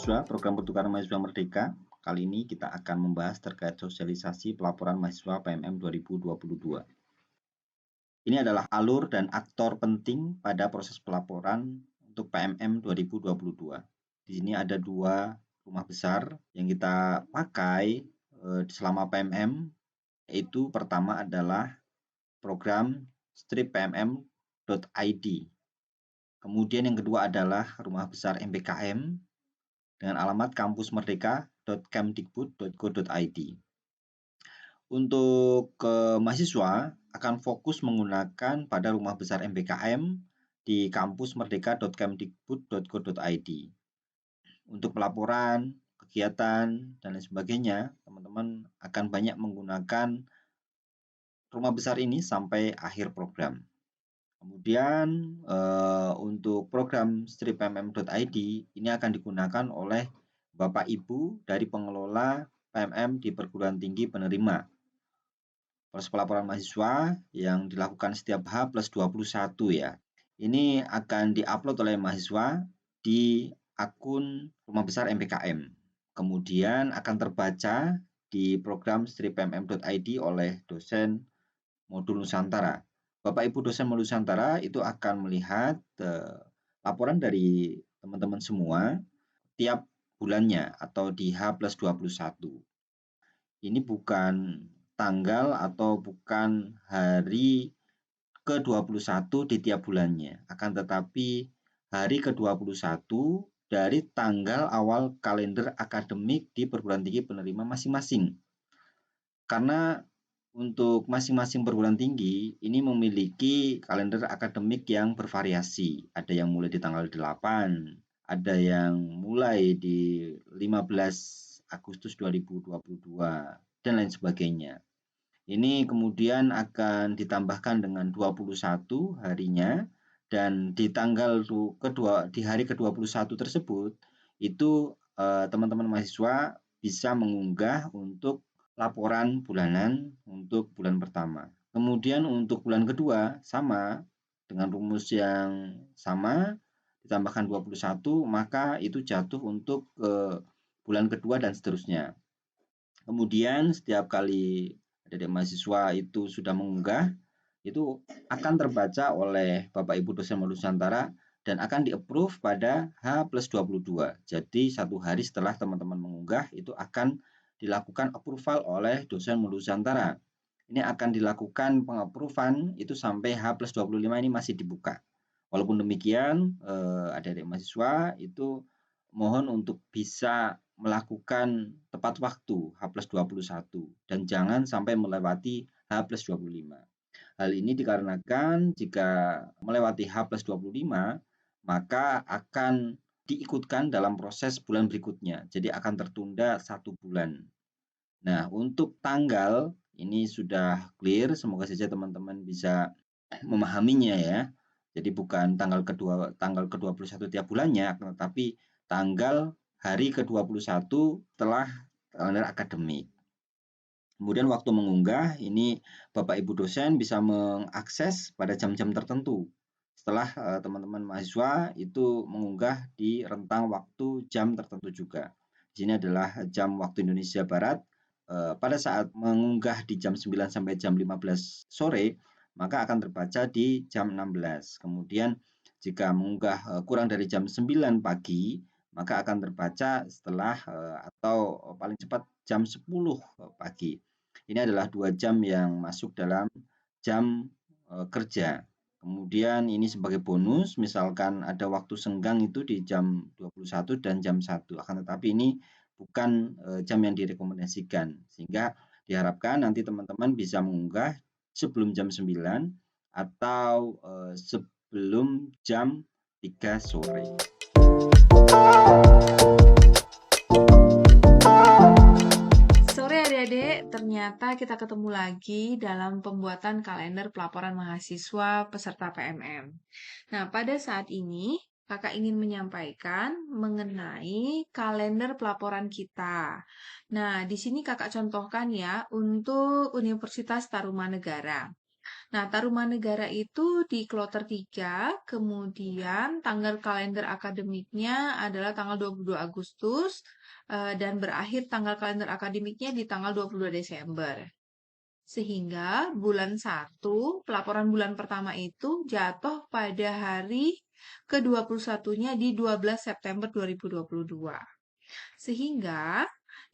mahasiswa, program pertukaran mahasiswa merdeka. Kali ini kita akan membahas terkait sosialisasi pelaporan mahasiswa PMM 2022. Ini adalah alur dan aktor penting pada proses pelaporan untuk PMM 2022. Di sini ada dua rumah besar yang kita pakai selama PMM, yaitu pertama adalah program stripPMM.id. Kemudian yang kedua adalah rumah besar MBKM dengan alamat kampusmerdeka.kemdikbud.go.id. Untuk mahasiswa akan fokus menggunakan pada rumah besar MBKM di kampusmerdeka.kemdikbud.go.id. Untuk pelaporan, kegiatan, dan lain sebagainya, teman-teman akan banyak menggunakan rumah besar ini sampai akhir program. Kemudian untuk program stripPMM.id ini akan digunakan oleh Bapak Ibu dari pengelola PMM di perguruan tinggi penerima. Proses pelaporan mahasiswa yang dilakukan setiap H+21 ya. Ini akan diupload oleh mahasiswa di akun rumah besar MBKM. Kemudian akan terbaca di program stripPMM.id oleh dosen modul Nusantara. Bapak Ibu dosen modul Nusantara itu akan melihat laporan dari teman-teman semua tiap bulannya atau di H+21. Ini bukan tanggal atau bukan hari ke-21 di tiap bulannya, akan tetapi hari ke-21 dari tanggal awal kalender akademik di perguruan tinggi penerima masing-masing. Karena untuk masing-masing perguruan tinggi ini memiliki kalender akademik yang bervariasi. Ada yang mulai di tanggal 8, ada yang mulai di 15 Agustus 2022, dan lain sebagainya. Ini kemudian akan ditambahkan dengan 21 harinya, dan di tanggal di hari ke-21 tersebut itu teman-teman mahasiswa bisa mengunggah untuk laporan bulanan untuk bulan pertama. Kemudian untuk bulan kedua sama dengan rumus yang sama ditambahkan 21, maka itu jatuh untuk bulan kedua dan seterusnya. Kemudian setiap kali adik-adik mahasiswa itu sudah mengunggah, itu akan terbaca oleh Bapak Ibu dosen modul Nusantara dan akan di-approve pada H+22. Jadi satu hari setelah teman-teman mengunggah itu akan dilakukan approval oleh dosen modul Nusantara. Ini akan dilakukan pengapprovan itu sampai H+25 ini masih dibuka. Walaupun demikian, adik-adik mahasiswa itu mohon untuk bisa melakukan tepat waktu H+21 dan jangan sampai melewati H+25. Hal ini dikarenakan jika melewati H+25 maka akan diikutkan dalam proses bulan berikutnya. Jadi akan tertunda 1 bulan. Nah, untuk tanggal ini sudah clear, semoga saja teman-teman bisa memahaminya ya. Jadi bukan tanggal ke-21 tiap bulannya, tetapi tanggal hari ke-21 setelah kalender akademik. Kemudian waktu mengunggah, ini Bapak Ibu dosen bisa mengakses pada jam-jam tertentu. Setelah teman-teman mahasiswa itu mengunggah di rentang waktu jam tertentu juga. Di sini adalah jam waktu Indonesia Barat. Pada saat mengunggah di jam 9 sampai jam 15 sore, maka akan terbaca di jam 16. Kemudian jika mengunggah kurang dari jam 9 pagi, maka akan terbaca setelah atau paling cepat jam 10 pagi. Ini adalah 2 jam yang masuk dalam jam kerja. Kemudian ini sebagai bonus, misalkan ada waktu senggang itu di jam 21 dan jam 1. Akan tetapi ini bukan jam yang direkomendasikan. Sehingga diharapkan nanti teman-teman bisa mengunggah sebelum jam 9 atau sebelum jam 3 sore. Sore adik-adik, ternyata kita ketemu lagi dalam pembuatan kalender pelaporan mahasiswa peserta PMM. Nah, pada saat ini kakak ingin menyampaikan mengenai kalender pelaporan kita. Nah, di sini kakak contohkan ya untuk Universitas Tarumanegara. Nah, Tarumanegara itu di kloter 3, kemudian tanggal kalender akademiknya adalah tanggal 22 Agustus, dan berakhir tanggal kalender akademiknya di tanggal 22 Desember. Sehingga bulan 1, pelaporan bulan pertama itu jatuh pada hari ke-21-nya di 12 September 2022. Sehingga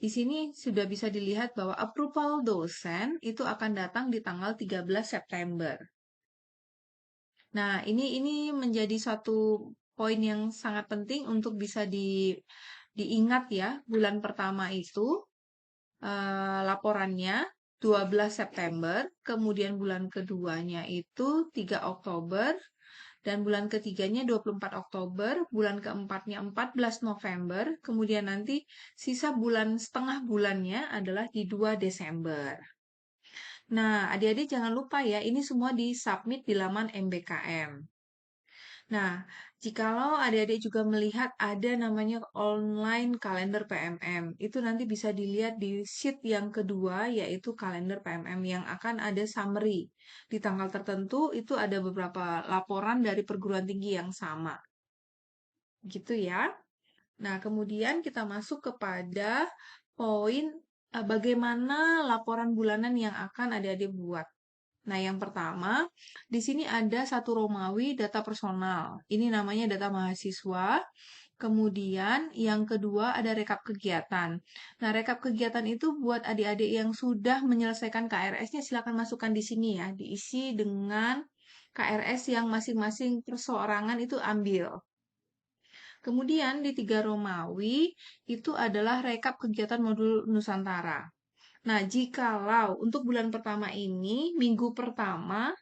di sini sudah bisa dilihat bahwa approval dosen itu akan datang di tanggal 13 September. Nah, ini menjadi satu poin yang sangat penting untuk bisa diingat ya. Bulan pertama itu laporannya 12 September, kemudian bulan keduanya itu 3 Oktober, dan bulan ketiganya 24 Oktober, bulan keempatnya 14 November, kemudian nanti sisa bulan setengah bulannya adalah di 2 Desember. Nah, adik-adik jangan lupa ya, ini semua disubmit di laman MBKM. Nah, jikalau adik-adik juga melihat ada namanya online kalender PMM, itu nanti bisa dilihat di sheet yang kedua, yaitu kalender PMM yang akan ada summary. Di tanggal tertentu itu ada beberapa laporan dari perguruan tinggi yang sama. Gitu ya. Nah, kemudian kita masuk kepada poin bagaimana laporan bulanan yang akan adik-adik buat. Nah, yang pertama, di sini ada satu Romawi data personal. Ini namanya data mahasiswa. Kemudian yang kedua ada rekap kegiatan. Nah, rekap kegiatan itu buat adik-adik yang sudah menyelesaikan KRS-nya silakan masukkan di sini ya. Diisi dengan KRS yang masing-masing perseorangan itu ambil. Kemudian di 3 Romawi itu adalah rekap kegiatan modul Nusantara. Nah, jikalau untuk bulan pertama ini, minggu pertama,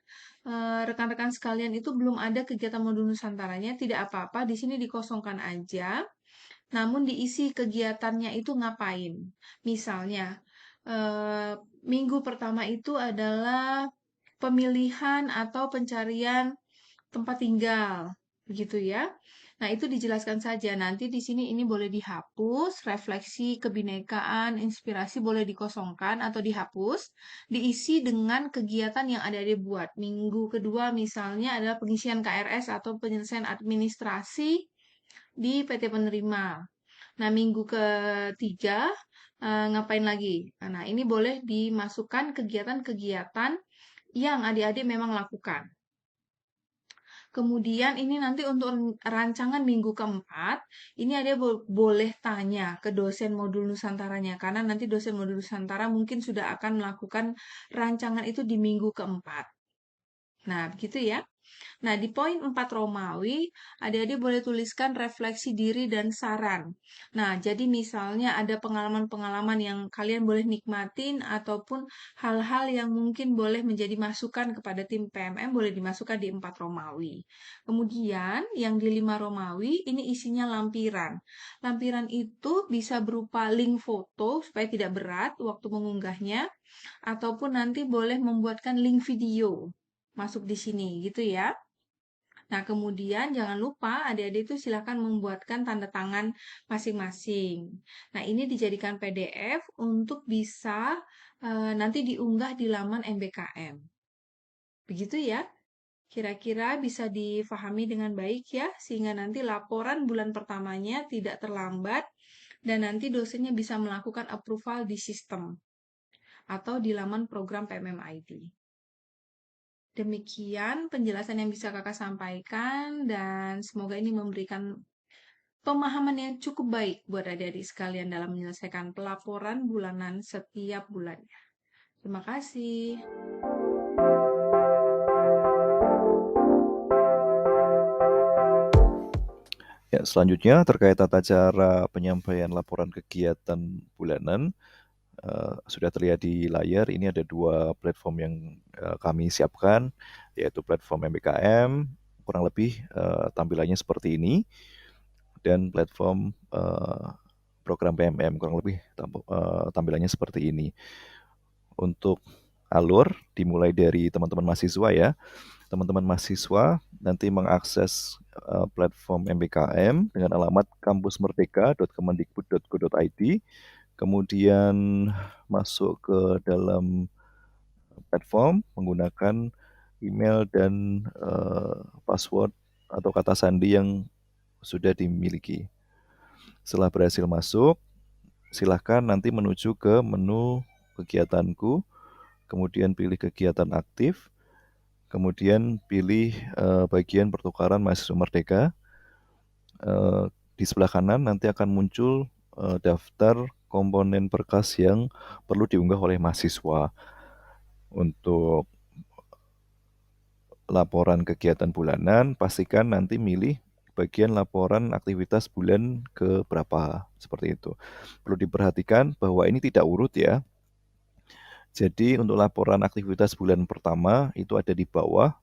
rekan-rekan sekalian itu belum ada kegiatan modul Nusantaranya, tidak apa-apa, di sini dikosongkan aja, namun diisi kegiatannya itu ngapain. Misalnya, eh, minggu pertama itu adalah pemilihan atau pencarian tempat tinggal, begitu ya. Nah, itu dijelaskan saja. Nanti di sini ini boleh dihapus, refleksi kebinekaan, inspirasi boleh dikosongkan atau dihapus, diisi dengan kegiatan yang ada di buat. Minggu kedua misalnya adalah pengisian KRS atau penyelesaian administrasi di PT penerima. Nah, minggu ketiga ngapain lagi? Nah, ini boleh dimasukkan kegiatan-kegiatan yang adik-adik memang lakukan. Kemudian ini nanti untuk rancangan minggu keempat, ini ada boleh tanya ke dosen modul Nusantaranya, karena nanti dosen modul Nusantara mungkin sudah akan melakukan rancangan itu di minggu keempat. Nah, begitu ya. Nah, di poin 4 Romawi, adik-adik boleh tuliskan refleksi diri dan saran. Nah, jadi misalnya ada pengalaman-pengalaman yang kalian boleh nikmatin ataupun hal-hal yang mungkin boleh menjadi masukan kepada tim PMM boleh dimasukkan di 4 Romawi. Kemudian, yang di 5 Romawi, ini isinya lampiran. Lampiran itu bisa berupa link foto supaya tidak berat waktu mengunggahnya, ataupun nanti boleh membuatkan link video masuk di sini gitu ya. Nah, kemudian jangan lupa adik-adik itu silakan membuatkan tanda tangan masing-masing. Nah, ini dijadikan PDF untuk bisa nanti diunggah di laman MBKM. Begitu ya. Kira-kira bisa difahami dengan baik ya, sehingga nanti laporan bulan pertamanya tidak terlambat dan nanti dosennya bisa melakukan approval di sistem atau di laman program PMM ID. Demikian penjelasan yang bisa kakak sampaikan dan semoga ini memberikan pemahaman yang cukup baik buat adik-adik sekalian dalam menyelesaikan pelaporan bulanan setiap bulannya. Terima kasih. Ya, selanjutnya terkait tata cara penyampaian laporan kegiatan bulanan, sudah terlihat di layar. Ini ada 2 platform yang kami siapkan, yaitu platform MBKM, kurang lebih tampilannya seperti ini, dan platform program PMM, kurang lebih tampilannya seperti ini. Untuk alur dimulai dari teman-teman mahasiswa ya. Teman-teman mahasiswa nanti mengakses platform MBKM dengan alamat kampusmerdeka.kemendikbud.go.id, kemudian masuk ke dalam platform menggunakan email dan password atau kata sandi yang sudah dimiliki. Setelah berhasil masuk, silahkan nanti menuju ke menu kegiatanku, kemudian pilih kegiatan aktif, kemudian pilih bagian pertukaran mahasiswa merdeka. Di sebelah kanan nanti akan muncul daftar komponen berkas yang perlu diunggah oleh mahasiswa. Untuk laporan kegiatan bulanan, pastikan nanti milih bagian laporan aktivitas bulan ke berapa, seperti itu. Perlu diperhatikan bahwa ini tidak urut ya. Jadi untuk laporan aktivitas bulan pertama itu ada di bawah,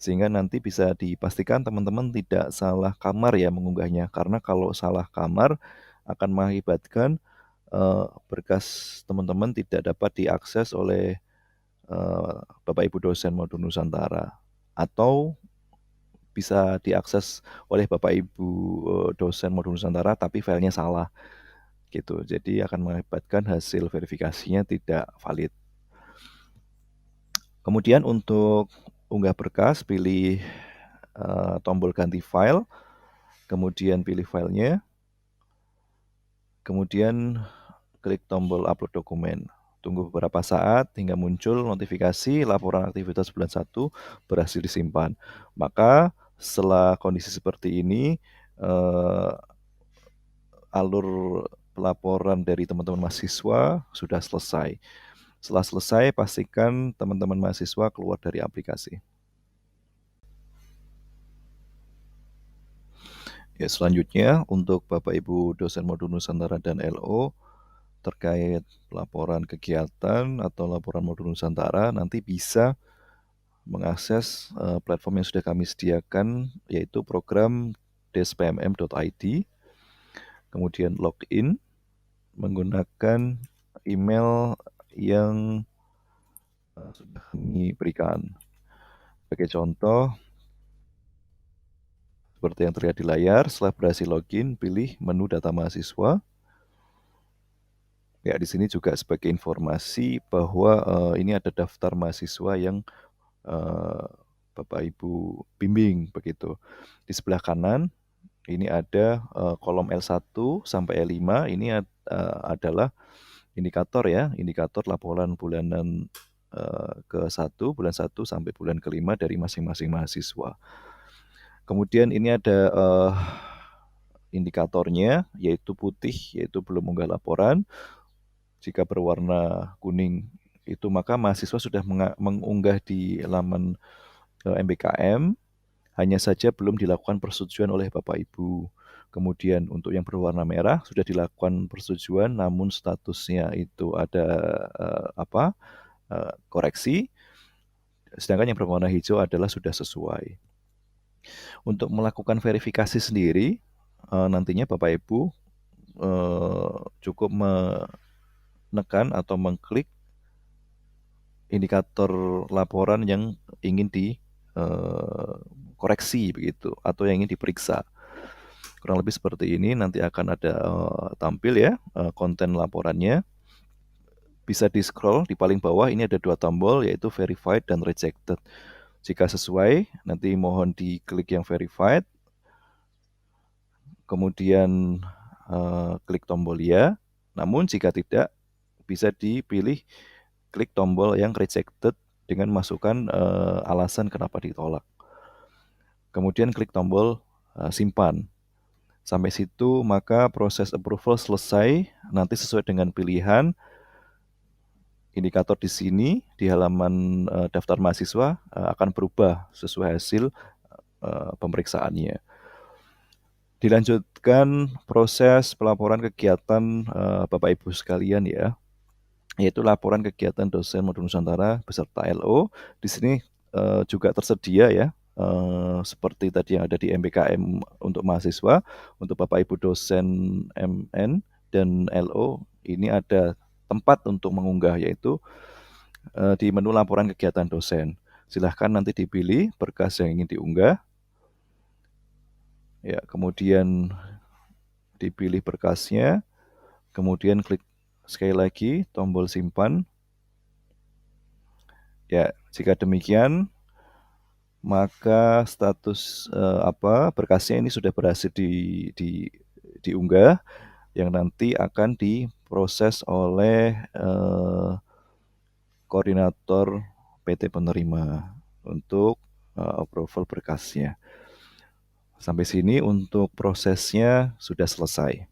sehingga nanti bisa dipastikan teman-teman tidak salah kamar ya mengunggahnya. Karena kalau salah kamar akan mengakibatkan berkas teman-teman tidak dapat diakses oleh Bapak Ibu dosen modul Nusantara, atau bisa diakses oleh Bapak Ibu dosen modul Nusantara tapi filenya salah gitu. Jadi akan mengakibatkan hasil verifikasinya tidak valid. Kemudian untuk unggah berkas, pilih tombol ganti file, kemudian pilih filenya, kemudian klik tombol upload dokumen. Tunggu beberapa saat hingga muncul notifikasi laporan aktivitas bulan 1 berhasil disimpan. Maka setelah kondisi seperti ini, alur pelaporan dari teman-teman mahasiswa sudah selesai. Setelah selesai, pastikan teman-teman mahasiswa keluar dari aplikasi. Ya, selanjutnya untuk Bapak Ibu dosen modul Nusantara dan LO terkait laporan kegiatan atau laporan modul Nusantara nanti bisa mengakses platform yang sudah kami sediakan, yaitu program despmm.id, kemudian login menggunakan email yang sudah kami berikan. Sebagai contoh, seperti yang terlihat di layar, setelah berhasil login, pilih menu data mahasiswa. Ya, di sini juga sebagai informasi bahwa ini ada daftar mahasiswa yang Bapak Ibu bimbing begitu. Di sebelah kanan ini ada kolom L1 sampai L5, ini adalah indikator ya, indikator laporan bulanan ke-1, bulan 1 sampai bulan ke-5 dari masing-masing mahasiswa. Kemudian ini ada indikatornya, yaitu putih, yaitu belum unggah laporan. Jika berwarna kuning itu maka mahasiswa sudah mengunggah di laman MBKM, hanya saja belum dilakukan persetujuan oleh Bapak Ibu. Kemudian untuk yang berwarna merah sudah dilakukan persetujuan, namun statusnya itu ada koreksi. Sedangkan yang berwarna hijau adalah sudah sesuai. Untuk melakukan verifikasi sendiri, nantinya Bapak Ibu cukup menekan atau mengklik indikator laporan yang ingin dikoreksi begitu, atau yang ingin diperiksa. Kurang lebih seperti ini, nanti akan ada tampil ya konten laporannya. Bisa di-scroll di paling bawah, ini ada 2 tombol, yaitu verified dan rejected. Jika sesuai, nanti mohon diklik yang verified, kemudian klik tombol ya. Namun jika tidak, bisa dipilih klik tombol yang rejected dengan masukkan alasan kenapa ditolak. Kemudian klik tombol simpan. Sampai situ maka proses approval selesai. Nanti sesuai dengan pilihan, indikator di sini di halaman daftar mahasiswa akan berubah sesuai hasil pemeriksaannya. Dilanjutkan proses pelaporan kegiatan Bapak Ibu sekalian ya, yaitu laporan kegiatan dosen modul Nusantara beserta LO. Di sini juga tersedia ya, seperti tadi yang ada di MBKM untuk mahasiswa, untuk Bapak Ibu dosen MN dan LO, ini ada tempat untuk mengunggah, yaitu di menu laporan kegiatan dosen. Silahkan nanti dipilih berkas yang ingin diunggah. Ya, kemudian dipilih berkasnya, kemudian klik sekali lagi tombol simpan. Ya, jika demikian, maka status berkasnya ini sudah berhasil diunggah, yang nanti akan diproses oleh koordinator PT penerima untuk approval berkasnya. Sampai sini untuk prosesnya sudah selesai.